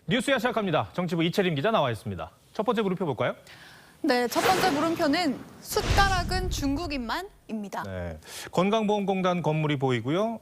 뉴스야 시작합니다. 정치부 이채림 기자 나와 있습니다. 첫 번째 물음표 볼까요? 네, 첫 번째 물음표는 숟가락은 중국인만입니다. 네, 건강보험공단 건물이 보이고요.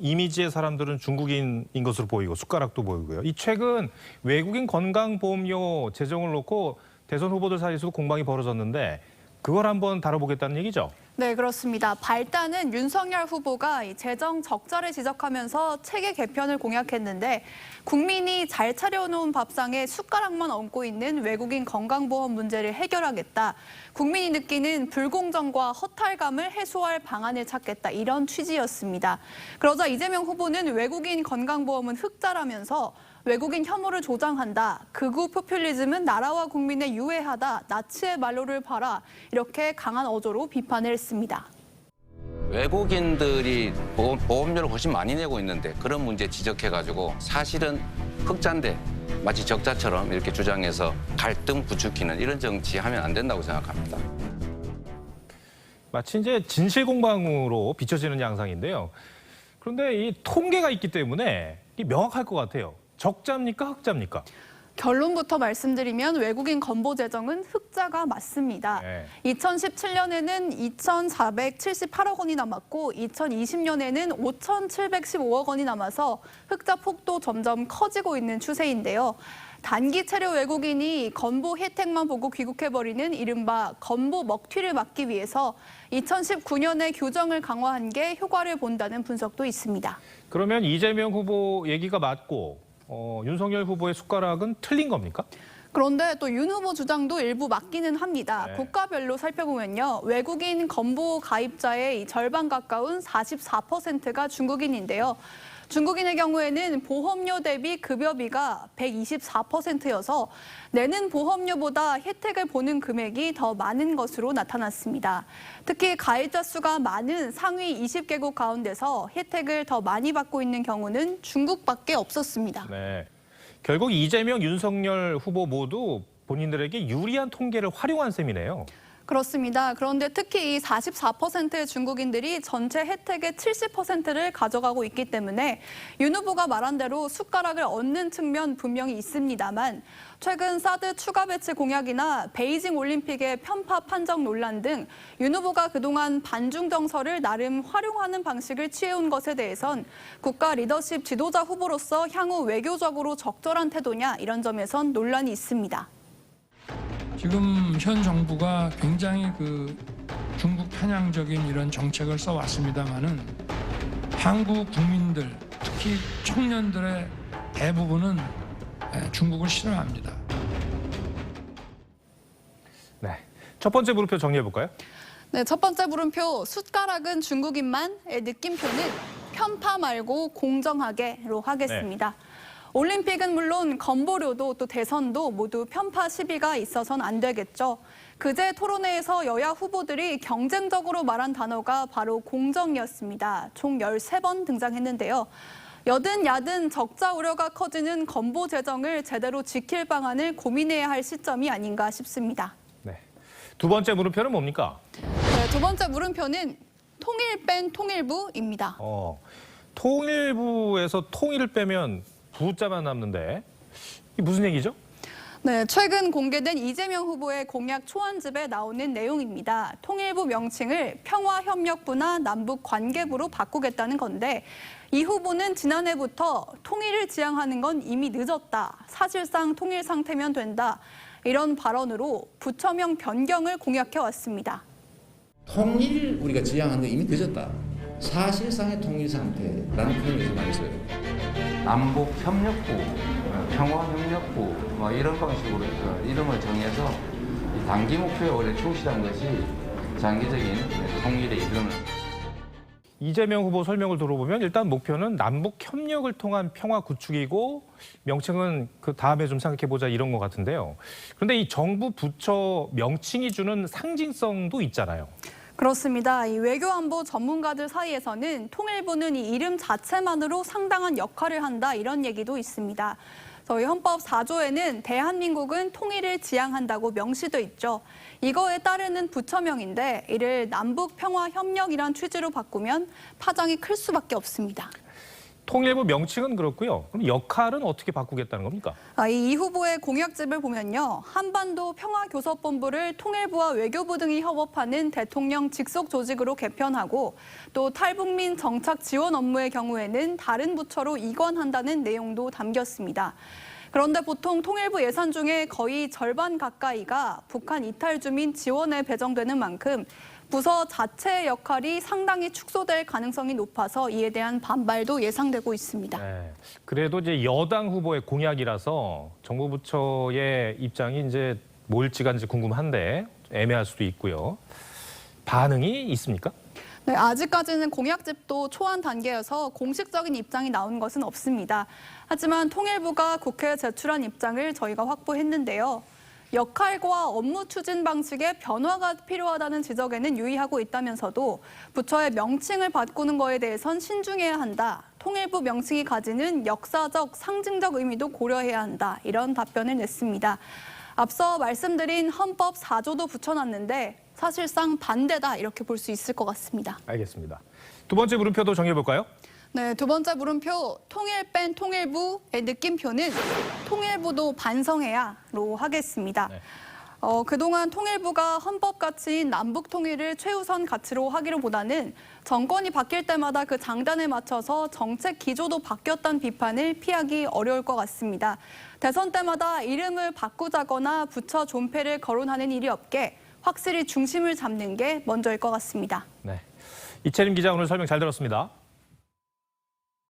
이미지의 사람들은 중국인인 것으로 보이고 숟가락도 보이고요. 이 최근 외국인 건강보험료 제정을 놓고 대선 후보들 사이에서 공방이 벌어졌는데 그걸 한번 다뤄보겠다는 얘기죠? 네, 그렇습니다. 발단은 윤석열 후보가 이 재정 적자를 지적하면서 체계 개편을 공약했는데 국민이 잘 차려놓은 밥상에 숟가락만 얹고 있는 외국인 건강보험 문제를 해결하겠다. 국민이 느끼는 불공정과 허탈감을 해소할 방안을 찾겠다. 이런 취지였습니다. 그러자 이재명 후보는 외국인 건강보험은 흑자라면서 외국인 혐오를 조장한다. 극우 포퓰리즘은 나라와 국민에 유해하다. 나치의 말로를 봐라. 이렇게 강한 어조로 비판을 했습니다. 외국인들이 보험료를 훨씬 많이 내고 있는데 그런 문제 지적해가지고 사실은 흑자인데 마치 적자처럼 이렇게 주장해서 갈등 부추기는 이런 정치하면 안 된다고 생각합니다. 마치 이제 진실 공방으로 비춰지는 양상인데요. 그런데 이 통계가 있기 때문에 명확할 것 같아요. 적자입니까? 흑자입니까? 결론부터 말씀드리면 외국인 건보 재정은 흑자가 맞습니다. 네. 2017년에는 2,478억 원이 남았고 2020년에는 5,715억 원이 남아서 흑자 폭도 점점 커지고 있는 추세인데요. 단기 체류 외국인이 건보 혜택만 보고 귀국해버리는 이른바 건보 먹튀를 막기 위해서 2019년에 규정을 강화한 게 효과를 본다는 분석도 있습니다. 그러면 이재명 후보 얘기가 맞고 윤석열 후보의 숟가락은 틀린 겁니까? 그런데 또 윤 후보 주장도 일부 맞기는 합니다. 네. 국가별로 살펴보면요. 외국인 건보 가입자의 절반 가까운 44%가 중국인인데요. 중국인의 경우에는 보험료 대비 급여비가 124%여서 내는 보험료보다 혜택을 보는 금액이 더 많은 것으로 나타났습니다. 특히 가입자 수가 많은 상위 20개국 가운데서 혜택을 더 많이 받고 있는 경우는 중국밖에 없었습니다. 네. 결국 이재명, 윤석열 후보 모두 본인들에게 유리한 통계를 활용한 셈이네요. 그렇습니다. 그런데 특히 이 44%의 중국인들이 전체 혜택의 70%를 가져가고 있기 때문에 윤 후보가 말한 대로 숟가락을 얹는 측면 분명히 있습니다만 최근 사드 추가 배치 공약이나 베이징 올림픽의 편파 판정 논란 등 윤 후보가 그동안 반중 정서를 나름 활용하는 방식을 취해온 것에 대해선 국가 리더십 지도자 후보로서 향후 외교적으로 적절한 태도냐 이런 점에선 논란이 있습니다. 지금 현 정부가 굉장히 중국 편향적인 이런 정책을 써왔습니다마는 한국 국민들, 특히 청년들의 대부분은 중국을 싫어합니다. 네. 첫 번째 물음표 정리해 볼까요? 네, 첫 번째 물음표 숟가락은 중국인만의 느낌표는 편파 말고 공정하게로 하겠습니다. 네. 올림픽은 물론 건보료도 또 대선도 모두 편파 시비가 있어서는 안 되겠죠. 그제 토론회에서 여야 후보들이 경쟁적으로 말한 단어가 바로 공정이었습니다. 총 13번 등장했는데요. 여든 야든 적자 우려가 커지는 건보 재정을 제대로 지킬 방안을 고민해야 할 시점이 아닌가 싶습니다. 네. 두 번째 물음표는 뭡니까? 네, 두 번째 물음표는 통일 뺀 통일부입니다. 통일부에서 통일을 빼면 부자만 남는데 이게 무슨 얘기죠? 네, 최근 공개된 이재명 후보의 공약 초안집에 나오는 내용입니다. 통일부 명칭을 평화협력부나 남북관계부로 바꾸겠다는 건데 이 후보는 지난해부터 통일을 지향하는 건 이미 늦었다. 사실상 통일 상태면 된다. 이런 발언으로 부처명 변경을 공약해왔습니다. 통일 우리가 지향하는 건 이미 늦었다. 사실상의 통일 상태라는 표현을 많이 써요. 남북협력부, 평화협력부 뭐 이런 방식으로 이름을 정해서 단기 목표에 오히려 충실한 것이 장기적인 통일에 이르는. 이재명 후보 설명을 들어보면 일단 목표는 남북 협력을 통한 평화 구축이고 명칭은 그 다음에 좀 생각해보자 이런 것 같은데요. 그런데 이 정부 부처 명칭이 주는 상징성도 있잖아요. 그렇습니다. 이 외교안보 전문가들 사이에서는 통일부는 이 이름 자체만으로 상당한 역할을 한다 이런 얘기도 있습니다. 저희 헌법 4조에는 대한민국은 통일을 지향한다고 명시돼 있죠. 이거에 따르는 부처명인데 이를 남북평화협력이란 취지로 바꾸면 파장이 클 수밖에 없습니다. 통일부 명칭은 그렇고요. 그럼 역할은 어떻게 바꾸겠다는 겁니까? 이 후보의 공약집을 보면요. 한반도 평화교섭본부를 통일부와 외교부 등이 협업하는 대통령 직속 조직으로 개편하고 또 탈북민 정착 지원 업무의 경우에는 다른 부처로 이관한다는 내용도 담겼습니다. 그런데 보통 통일부 예산 중에 거의 절반 가까이가 북한 이탈 주민 지원에 배정되는 만큼 부서 자체의 역할이 상당히 축소될 가능성이 높아서 이에 대한 반발도 예상되고 있습니다. 네. 그래도 이제 여당 후보의 공약이라서 정부 부처의 입장이 이제 뭘지가 이제 궁금한데 애매할 수도 있고요. 반응이 있습니까? 네, 아직까지는 공약집도 초안 단계여서 공식적인 입장이 나온 것은 없습니다. 하지만 통일부가 국회에 제출한 입장을 저희가 확보했는데요. 역할과 업무 추진 방식의 변화가 필요하다는 지적에는 유의하고 있다면서도 부처의 명칭을 바꾸는 거에 대해선 신중해야 한다. 통일부 명칭이 가지는 역사적, 상징적 의미도 고려해야 한다. 이런 답변을 냈습니다. 앞서 말씀드린 헌법 4조도 붙여놨는데 사실상 반대다 이렇게 볼 수 있을 것 같습니다. 알겠습니다. 두 번째 물음표도 정해볼까요? 네, 두 번째 물음표 통일 뺀 통일부의 느낌표는 통일부도 반성해야로 하겠습니다. 네. 그동안 통일부가 헌법 가치인 남북 통일을 최우선 가치로 하기로보다는 정권이 바뀔 때마다 그 장단에 맞춰서 정책 기조도 바뀌었다는 비판을 피하기 어려울 것 같습니다. 대선 때마다 이름을 바꾸자거나 부처 존폐를 거론하는 일이 없게 확실히 중심을 잡는 게 먼저일 것 같습니다. 네. 이채림 기자 오늘 설명 잘 들었습니다.